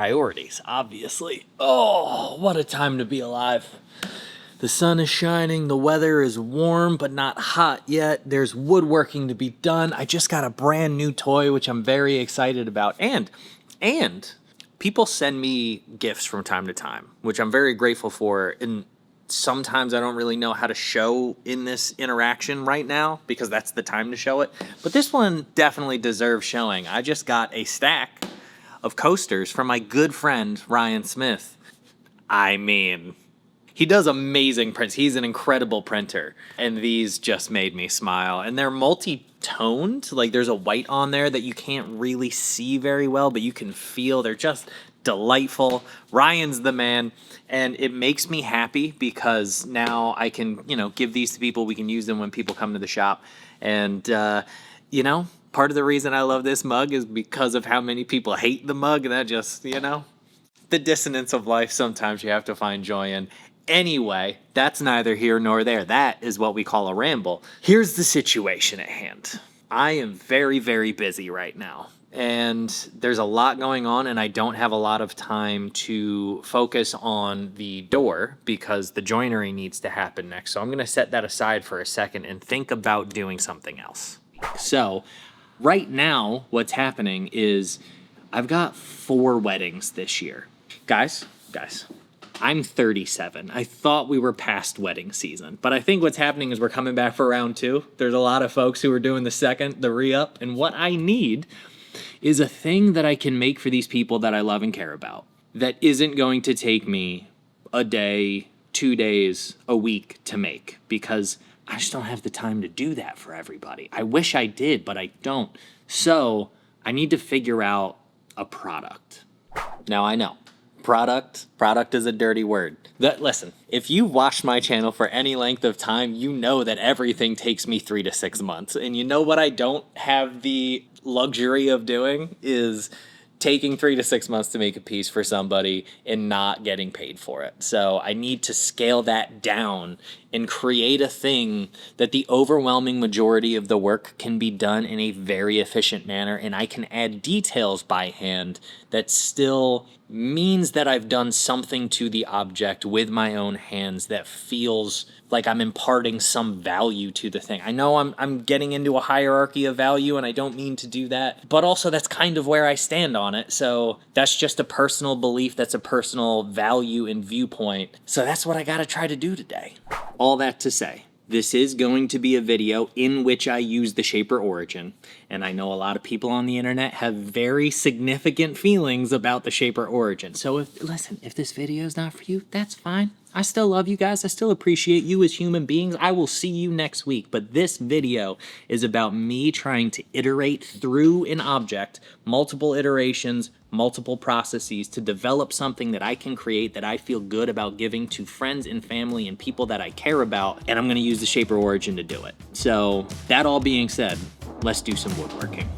priorities, obviously. Oh, what a time to be alive. The sun is shining, the weather is warm but not hot yet. There's woodworking to be done. I just got a brand new toy, which I'm very excited about. And people send me gifts from time to time, which I'm very grateful for. And sometimes I don't really know how to show in this interaction right now because that's the time to show it. But this one definitely deserves showing. I just got a stack of coasters from my good friend, Ryan Smith. I mean, he does amazing prints. He's an incredible printer. And these just made me smile. And they're multi-toned. Like there's a white on there that you can't really see very well, but you can feel. They're just delightful. Ryan's the man. And it makes me happy because now I can, give these to people. We can use them when people come to the shop. And, part of the reason I love this mug is because of how many people hate the mug. And that just, the dissonance of life sometimes you have to find joy in. Anyway, that's neither here nor there. That is what we call a ramble. Here's the situation at hand. I am very, very busy right now. And there's a lot going on, and I don't have a lot of time to focus on the door because the joinery needs to happen next. So I'm going to set that aside for a second and think about doing something else. So right now, what's happening is I've got 4 weddings this year. Guys, I'm 37. I thought we were past wedding season, but I think what's happening is we're coming back for round 2. There's a lot of folks who are doing the re-up, and what I need is a thing that I can make for these people that I love and care about that isn't going to take me a day, 2 days, a week to make because I just don't have the time to do that for everybody. I wish I did, but I don't. So I need to figure out a product. Now I know. Product is a dirty word. Listen, if you've watched my channel for any length of time, you know that everything takes me 3 to 6 months. And you know what I don't have the luxury of doing is taking 3 to 6 months to make a piece for somebody and not getting paid for it. So I need to scale that down and create a thing that the overwhelming majority of the work can be done in a very efficient manner, and I can add details by hand that still means that I've done something to the object with my own hands that feels like I'm imparting some value to the thing. I know I'm getting into a hierarchy of value, and I don't mean to do that, but also that's kind of where I stand on it. So that's just a personal belief. That's a personal value and viewpoint. So that's what I got to try to do today. All that to say, this is going to be a video in which I use the Shaper Origin, and I know a lot of people on the internet have very significant feelings about the Shaper Origin. So if this video is not for you, that's fine. I still love you guys. I still appreciate you as human beings. I will see you next week. But this video is about me trying to iterate through an object, multiple iterations, multiple processes to develop something that I can create that I feel good about giving to friends and family and people that I care about. And I'm going to use the Shaper Origin to do it. So that all being said, let's do some woodworking.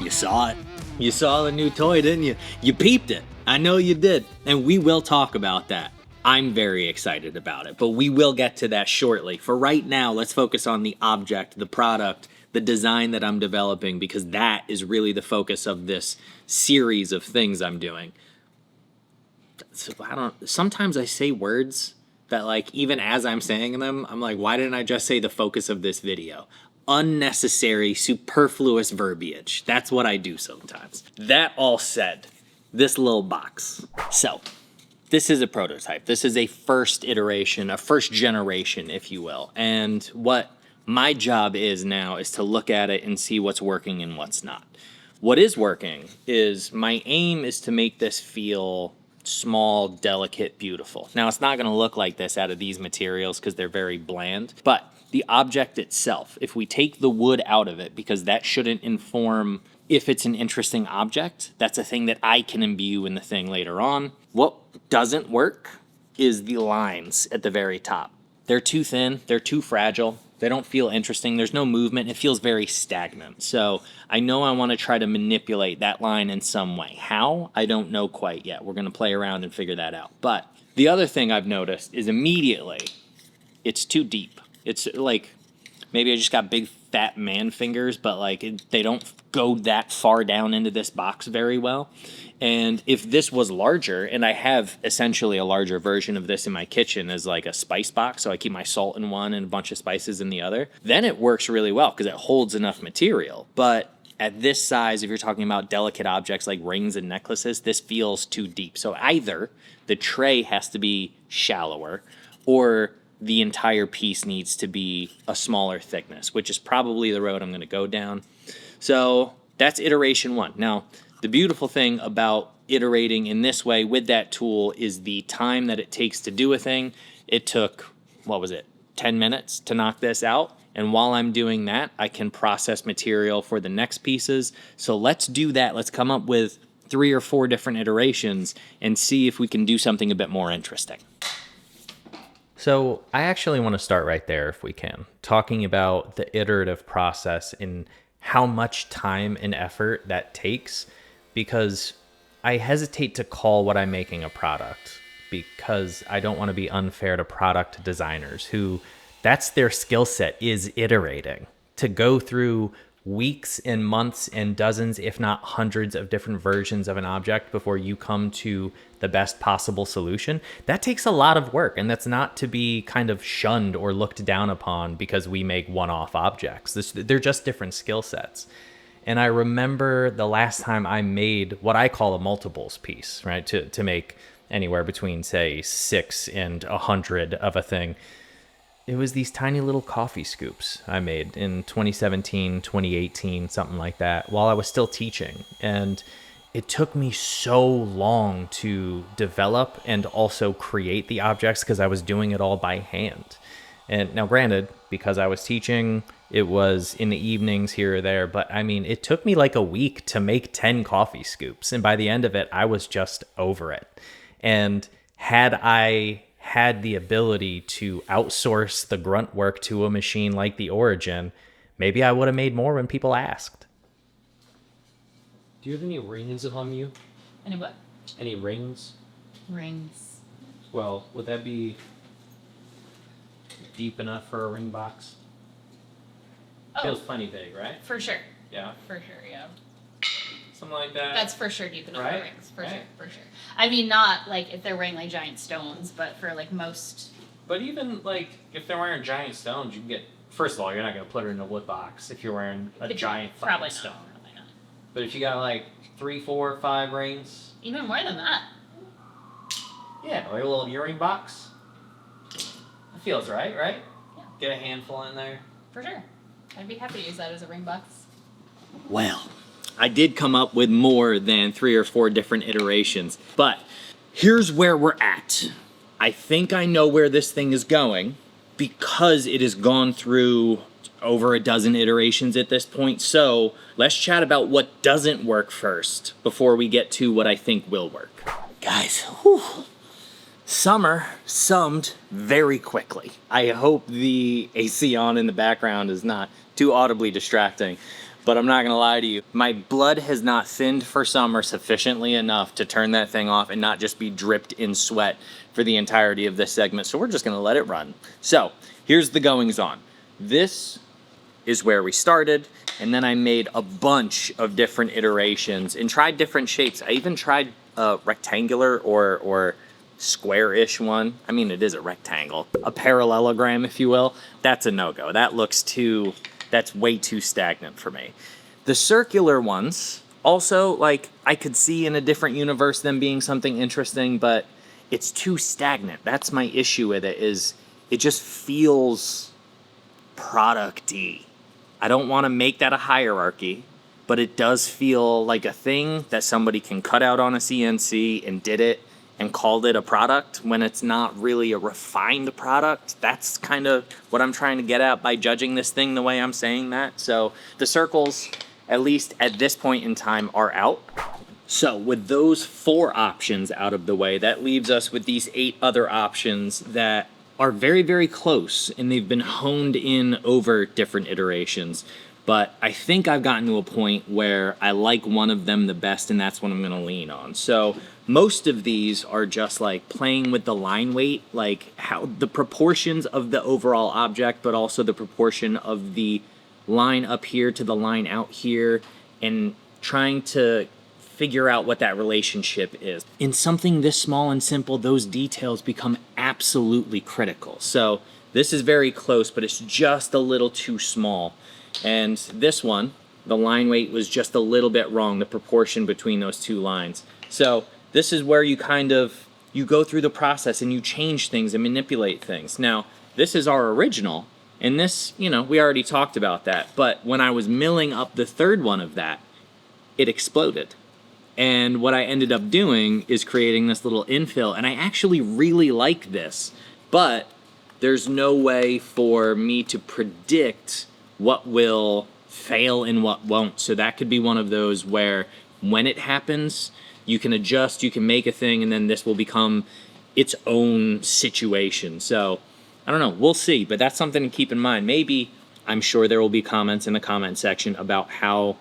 You saw it. You saw the new toy, didn't you? You peeped it. I know you did. And we will talk about that. I'm very excited about it, but we will get to that shortly. For right now, let's focus on the object, the product, the design that I'm developing, because that is really the focus of this series of things I'm doing. So sometimes I say words that, like, even as I'm saying them, I'm like, why didn't I just say the focus of this video? Unnecessary, superfluous verbiage. That's what I do sometimes. That all said, this little box. So, this is a prototype. This is a first iteration, a first generation, if you will. And what my job is now is to look at it and see what's working and what's not. What is working is my aim is to make this feel small, delicate, beautiful. Now, it's not going to look like this out of these materials because they're very bland, but the object itself, if we take the wood out of it, because that shouldn't inform if it's an interesting object, that's a thing that I can imbue in the thing later on. What doesn't work is the lines at the very top. They're too thin, they're too fragile, they don't feel interesting, there's no movement, it feels very stagnant. So I know I want to try to manipulate that line in some way. How? I don't know quite yet. We're going to play around and figure that out. But the other thing I've noticed is immediately it's too deep. It's like maybe I just got big fat man fingers, but like they don't go that far down into this box very well. And if this was larger, and I have essentially a larger version of this in my kitchen as like a spice box, so I keep my salt in one and a bunch of spices in the other, then it works really well because it holds enough material. But at this size, if you're talking about delicate objects like rings and necklaces, this feels too deep. So either the tray has to be shallower or the entire piece needs to be a smaller thickness, which is probably the road I'm going to go down. So that's iteration one. Now, the beautiful thing about iterating in this way with that tool is the time that it takes to do a thing. It took, 10 minutes to knock this out. And while I'm doing that, I can process material for the next pieces. So let's do that. Let's come up with 3 or 4 different iterations and see if we can do something a bit more interesting. So I actually want to start right there if we can, talking about the iterative process and how much time and effort that takes, because I hesitate to call what I'm making a product because I don't want to be unfair to product designers who that's their skill set, is iterating, to go through weeks and months and dozens, if not hundreds of different versions of an object before you come to the best possible solution. That takes a lot of work, and that's not to be kind of shunned or looked down upon because we make one-off objects. They're just different skill sets. And I remember the last time I made what I call a multiples piece, right? To make anywhere between, say, 6 and 100 of a thing. It was these tiny little coffee scoops I made in 2017, 2018, something like that, while I was still teaching. And it took me so long to develop and also create the objects because I was doing it all by hand. And now granted, because I was teaching, it was in the evenings here or there, but I mean, it took me like a week to make 10 coffee scoops. And by the end of it, I was just over it. And had I had the ability to outsource the grunt work to a machine like the Origin, maybe I would have made more when people asked. Do you have any rings on you? Any what? Any rings? Rings. Well, would that be deep enough for a ring box? Oh, Feels plenty big, right? for sure. Yeah. For sure, yeah. Something like that. That's for sure deep enough Right? for rings. For Right. sure, for sure. I mean, not like if they're wearing like giant stones, but for like most. But even like if they're wearing giant stones, you can get. First of all, you're not going to put it in a wood box if you're wearing a giant fucking Probably stone. not. Probably not. But if you got like 3, 4, 5 rings, Even more than that. yeah, like a little earring box. It feels right? Yeah. Get a handful in there. For sure. I'd be happy to use that as a ring box. Well, I did come up with more than 3 or 4 different iterations, but here's where we're at. I think I know where this thing is going because it has gone through over a dozen iterations at this point. So let's chat about what doesn't work first before we get to what I think will work. Guys, whew. Summer summed very quickly. I hope the AC on in the background is not too audibly distracting, but I'm not gonna lie to you. My blood has not thinned for summer sufficiently enough to turn that thing off and not just be dripped in sweat for the entirety of this segment, so we're just gonna let it run. So, here's the goings on. This is where we started, and then I made a bunch of different iterations and tried different shapes. I even tried a rectangular or square-ish one. I mean, it is a rectangle. A parallelogram, if you will. That's a no-go. That's way too stagnant for me. The circular ones, also, like, I could see in a different universe them being something interesting, but it's too stagnant. That's my issue with it, is it just feels product-y. I don't want to make that a hierarchy, but it does feel like a thing that somebody can cut out on a CNC and did it and called it a product when it's not really a refined product. That's kind of what I'm trying to get at by judging this thing the way I'm saying that. So the circles, at least at this point in time, are out. So with those 4 options out of the way, that leaves us with these 8 other options that are very, very close, and they've been honed in over different iterations. But I think I've gotten to a point where I like one of them the best, and that's what I'm going to lean on. So most of these are just like playing with the line weight, like how the proportions of the overall object, but also the proportion of the line up here to the line out here, and trying to figure out what that relationship is. In something this small and simple, those details become absolutely critical. So this is very close, but it's just a little too small. And this one, the line weight was just a little bit wrong, the proportion between those 2 lines. So this is where you you go through the process and you change things and manipulate things. Now, this is our original, and this, we already talked about that. But when I was milling up the 3rd one of that, it exploded. And what I ended up doing is creating this little infill, and I actually really like this, but there's no way for me to predict what will fail and what won't. So that could be one of those where when it happens, you can adjust, you can make a thing, and then this will become its own situation. So I don't know, we'll see, but that's something to keep in mind. Maybe, I'm sure there will be comments in the comment section about how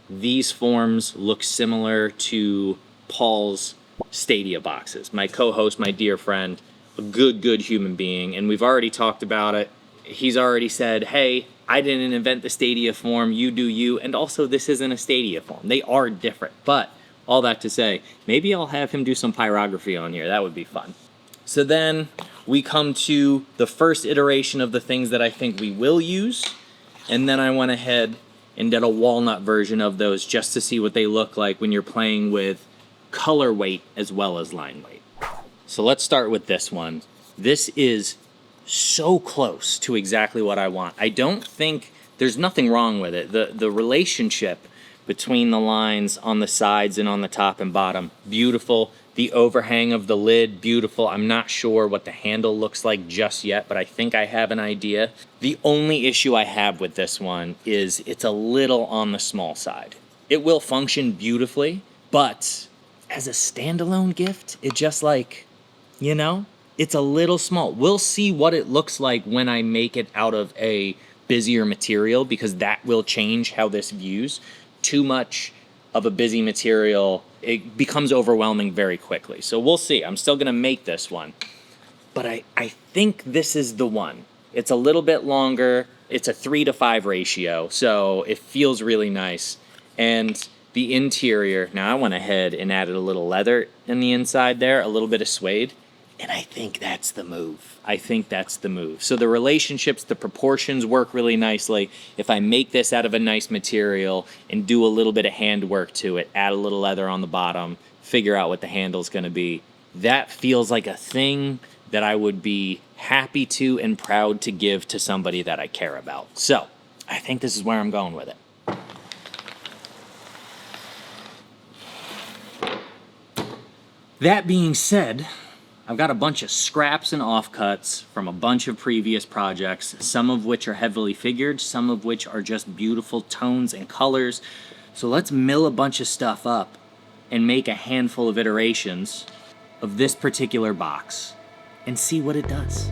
these forms look similar to Paul's Stadia boxes. My co-host, my dear friend, a good human being, and we've already talked about it. He's already said, hey, I didn't invent the Stadia form, you do you, and also this isn't a Stadia form. They are different, but all that to say, maybe I'll have him do some pyrography on here. That would be fun. So then we come to the first iteration of the things that I think we will use, and then I went ahead and did a walnut version of those just to see what they look like when you're playing with color weight as well as line weight. So let's start with this one. This is so close to exactly what I want. I don't think there's nothing wrong with it. The relationship between the lines on the sides and on the top and bottom, beautiful. The overhang of the lid, beautiful. I'm not sure what the handle looks like just yet, but I think I have an idea. The only issue I have with this one is it's a little on the small side. It will function beautifully, but as a standalone gift, it just it's a little small. We'll see what it looks like when I make it out of a busier material, because that will change how this views. Too much of a busy material, it becomes overwhelming very quickly. So we'll see. I'm still going to make this one. But I think this is the one. It's a little bit longer. It's a 3-to-5 ratio, so it feels really nice. And the interior, now I went ahead and added a little leather in the inside there, a little bit of suede. And I think that's the move. So the relationships, the proportions work really nicely. If I make this out of a nice material and do a little bit of handwork to it, add a little leather on the bottom, figure out what the handle's going to be, that feels like a thing that I would be happy to and proud to give to somebody that I care about. So I think this is where I'm going with it. That being said, I've got a bunch of scraps and offcuts from a bunch of previous projects, some of which are heavily figured, some of which are just beautiful tones and colors. So let's mill a bunch of stuff up and make a handful of iterations of this particular box and see what it does.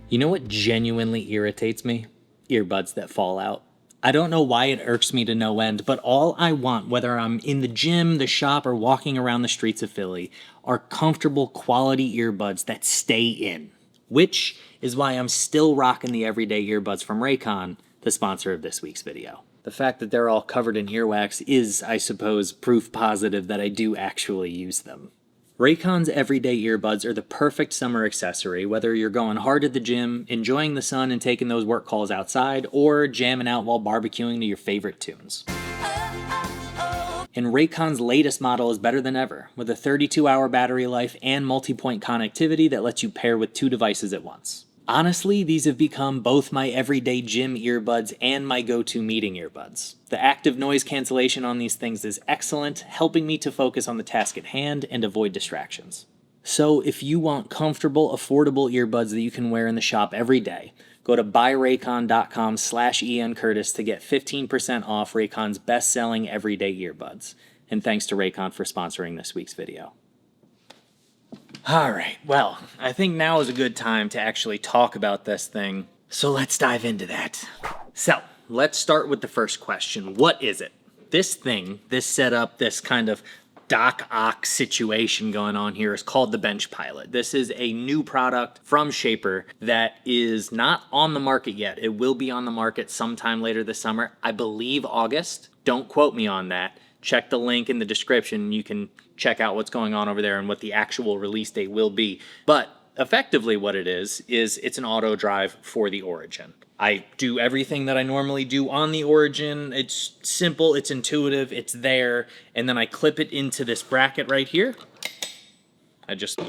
You know what genuinely irritates me? Earbuds that fall out. I don't know why it irks me to no end, but all I want, whether I'm in the gym, the shop, or walking around the streets of Philly, are comfortable quality earbuds that stay in. which is why I'm still rocking the everyday earbuds from Raycon, the sponsor of this week's video. The fact that they're all covered in earwax is, I suppose, proof positive that I do actually use them. Raycon's everyday earbuds are the perfect summer accessory, whether you're going hard at the gym, enjoying the sun and taking those work calls outside, or jamming out while barbecuing to your favorite tunes. And Raycon's latest model is better than ever, with a 32-hour battery life and multi-point connectivity that lets you pair with 2 devices at once. Honestly, these have become both my everyday gym earbuds and my go-to meeting earbuds. The active noise cancellation on these things is excellent, helping me to focus on the task at hand and avoid distractions. So if you want comfortable, affordable earbuds that you can wear in the shop every day, go to buyraycon.com/ENCurtis to get 15% off Raycon's best-selling everyday earbuds. And thanks to Raycon for sponsoring this week's video. All right, well, I think now is a good time to actually talk about this thing, so let's dive into that. So, let's start with the first question. What is it? This thing, this setup, this kind of dock-ock situation going on here is called the BenchPilot. This is a new product from Shaper that is not on the market yet. It will be on the market sometime later this summer. I believe August. Don't quote me on that. Check the link in the description. You can check out what's going on over there and what the actual release date will be. But effectively what it is it's an auto drive for the Origin. I do everything that I normally do on the Origin. It's simple, it's intuitive, it's there, and then I clip it into this bracket right here. I just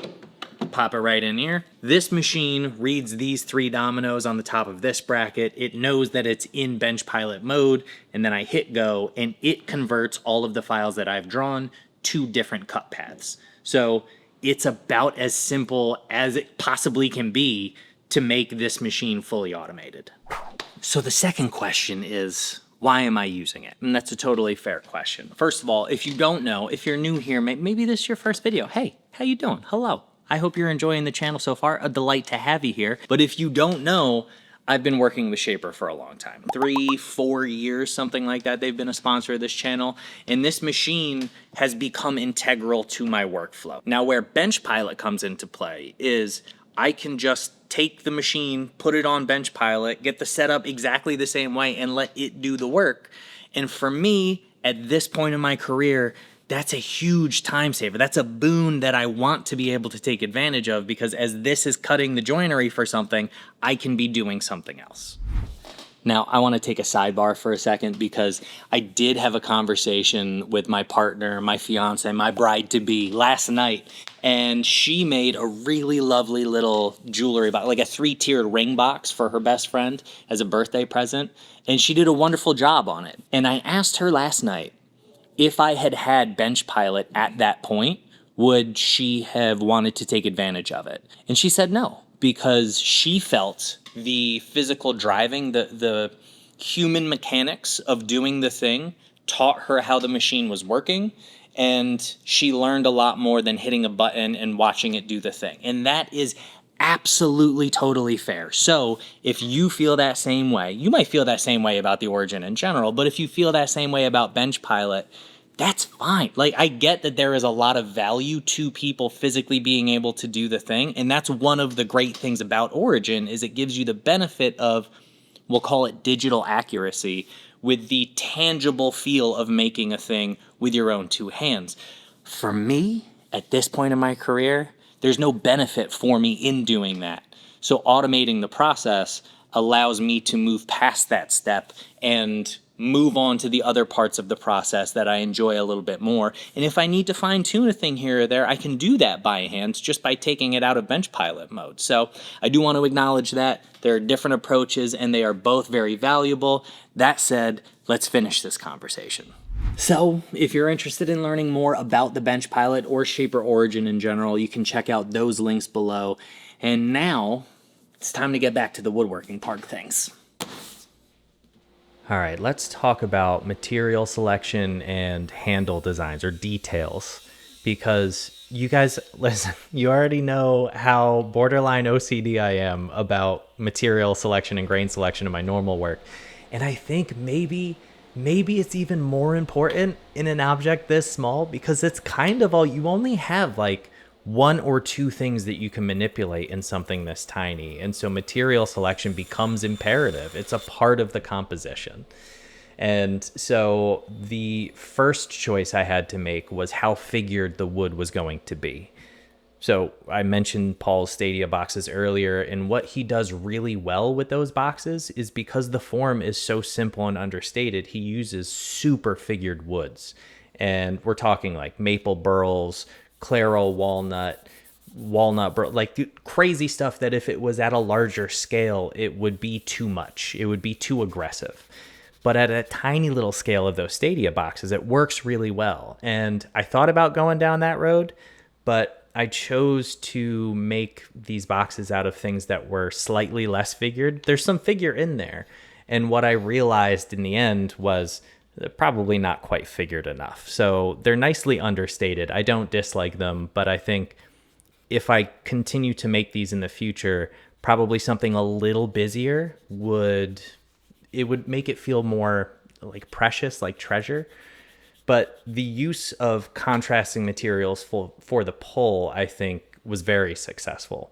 pop it right in here. This machine reads these 3 dominoes on the top of this bracket. It knows that it's in BenchPilot mode, and then I hit go, and it converts all of the files that I've drawn to different cut paths. So it's about as simple as it possibly can be to make this machine fully automated. So the second question is, why am I using it? And that's a totally fair question. First of all, if you don't know, if you're new here, maybe this is your first video. Hey, how you doing? Hello. I hope you're enjoying the channel so far. A delight to have you here. But if you don't know, I've been working with Shaper for a long time. 3-4 years, something like that. They've been a sponsor of this channel. And this machine has become integral to my workflow. Now, where BenchPilot comes into play is I can just take the machine, put it on BenchPilot, get the setup exactly the same way, and let it do the work. And for me, at this point in my career, that's a huge time saver. That's a boon that I want to be able to take advantage of, because as this is cutting the joinery for something, I can be doing something else. Now, I want to take a sidebar for a second, because I did have a conversation with my partner, my fiance, my bride-to-be last night, and she made a really lovely little jewelry box, like a 3-tiered ring box for her best friend as a birthday present, and she did a wonderful job on it. And I asked her last night, if I had had BenchPilot at that point, would she have wanted to take advantage of it? And she said no, because she felt the physical driving, the human mechanics of doing the thing taught her how the machine was working, and she learned a lot more than hitting a button and watching it do the thing. And that is absolutely totally fair. So if you feel that same way, you might feel that same way about the Origin in general, but if you feel that same way about BenchPilot, that's fine. Like, I get that there is a lot of value to people physically being able to do the thing, and that's one of the great things about Origin, is it gives you the benefit of, we'll call it digital accuracy, with the tangible feel of making a thing with your own 2 hands. For me, at this point in my career, there's no benefit for me in doing that. So automating the process allows me to move past that step and move on to the other parts of the process that I enjoy a little bit more. And if I need to fine tune a thing here or there, I can do that by hand just by taking it out of BenchPilot mode. So I do want to acknowledge that there are different approaches and they are both very valuable. That said, let's finish this conversation. So if you're interested in learning more about the BenchPilot or Shaper Origin in general, you can check out those links below. And now it's time to get back to the woodworking part of things. All right, let's talk about material selection and handle designs, or details, because you guys, listen, you already know how borderline OCD I am about material selection and grain selection in my normal work. And I think maybe it's even more important in an object this small, because it's kind of all, you only have like one or two things that you can manipulate in something this tiny. And so material selection becomes imperative. It's a part of the composition. And so the first choice I had to make was how figured the wood was going to be. So I mentioned Paul's Stadia boxes earlier, and what he does really well with those boxes is because the form is so simple and understated, he uses super figured woods. And we're talking like maple burls, claro walnut, burl, like crazy stuff that if it was at a larger scale, it would be too much. It would be too aggressive. But at a tiny little scale of those Stadia boxes, it works really well. And I thought about going down that road, but I chose to make these boxes out of things that were slightly less figured. There's some figure in there. And what I realized in the end was they're probably not quite figured enough. So they're nicely understated. I don't dislike them, but I think if I continue to make these in the future, probably something a little busier would make it feel more like precious, like treasure. But the use of contrasting materials for the pull, I think, was very successful.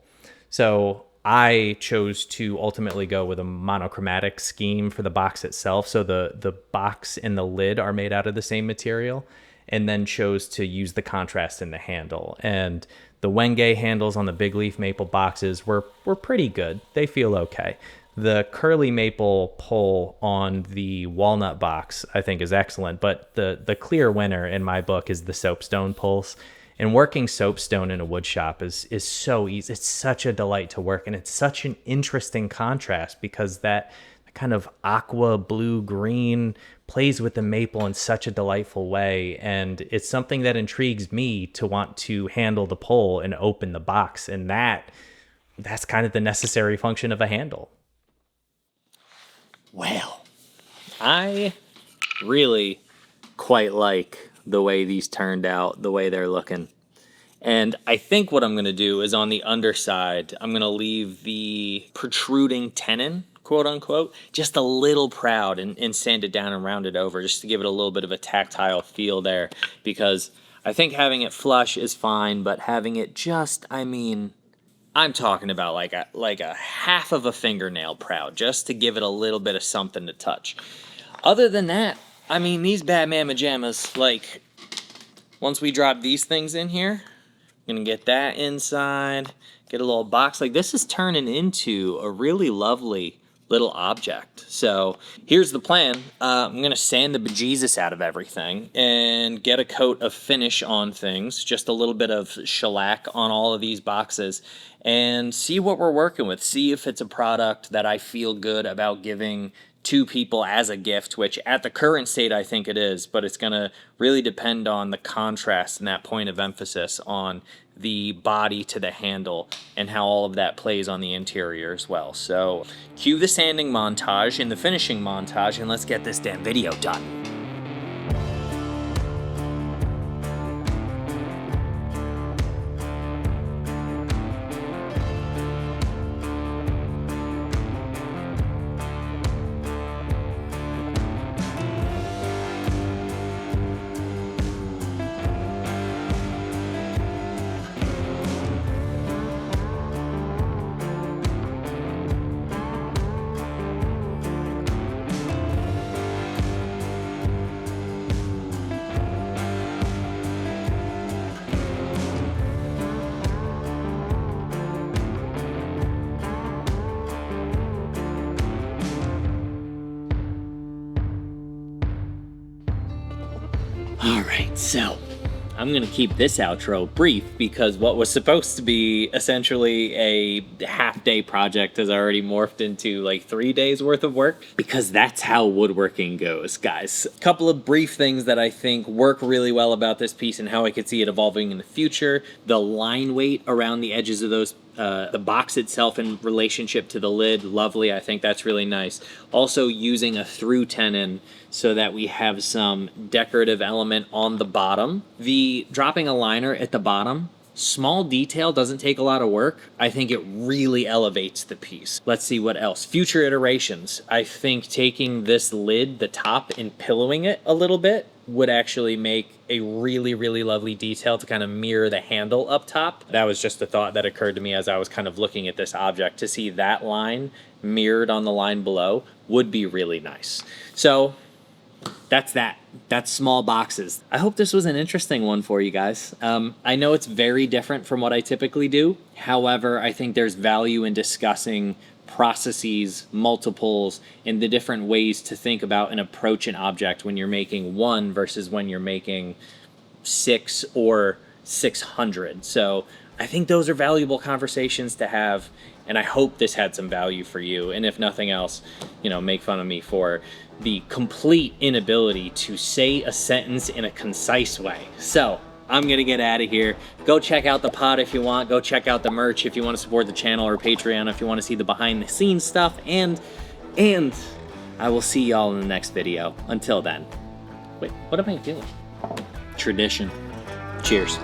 So I chose to ultimately go with a monochromatic scheme for the box itself. So the box and the lid are made out of the same material, and then chose to use the contrast in the handle. And the Wenge handles on the big leaf maple boxes were pretty good. They feel okay. The curly maple pull on the walnut box, I think, is excellent. But the clear winner in my book is the soapstone pulls. And working soapstone in a wood shop is so easy. It's such a delight to work. And it's such an interesting contrast because that kind of aqua blue green plays with the maple in such a delightful way. And it's something that intrigues me to want to handle the pull and open the box. And that's kind of the necessary function of a handle. Well, I really quite like the way these turned out, the way they're looking. And I think what I'm going to do is on the underside, I'm going to leave the protruding tenon, quote unquote, just a little proud and sand it down and round it over just to give it a little bit of a tactile feel there. Because I think having it flush is fine, but having it just, I'm talking about like a half of a fingernail proud, just to give it a little bit of something to touch. Other than that, these Batman pajamas, like, once we drop these things in here, I'm gonna get that inside, get a little box. Like, this is turning into a really lovely little object. So here's the plan. I'm gonna sand the bejesus out of everything and get a coat of finish on things, just a little bit of shellac on all of these boxes, and see what we're working with. See if it's a product that I feel good about giving to people as a gift, which at the current state I think it is, but it's going to really depend on the contrast and that point of emphasis on the body to the handle and how all of that plays on the interior as well. So cue the sanding montage and the finishing montage, and let's get this damn video done. Alright, so I'm going to keep this outro brief because what was supposed to be essentially a half-day project has already morphed into like 3 days worth of work, because that's how woodworking goes, guys. A couple of brief things that I think work really well about this piece and how I could see it evolving in the future. The line weight around the edges of those the box itself in relationship to the lid, lovely. I think that's really nice. Also using a through tenon so that we have some decorative element on the bottom. The dropping a liner at the bottom Small detail doesn't take a lot of work. I think it really elevates the piece. Let's see what else. Future iterations. I think taking this lid, the top, and pillowing it a little bit would actually make a really, really lovely detail to kind of mirror the handle up top. That was just a thought that occurred to me as I was kind of looking at this object. To see that line mirrored on the line below would be really nice. So that's that. That's small boxes. I hope this was an interesting one for you guys. I know it's very different from what I typically do. However, I think there's value in discussing processes, multiples, and the different ways to think about and approach an object when you're making one versus when you're making 6 or 600. So I think those are valuable conversations to have, and I hope this had some value for you. And if nothing else, you know, make fun of me for the complete inability to say a sentence in a concise way. So I'm gonna get out of here. Go check out the pod if you want. Go check out the merch if you want to support the channel, or Patreon if you want to see the behind the scenes stuff. And I will see y'all in the next video. Until then. Wait, what am I doing? Tradition. Cheers.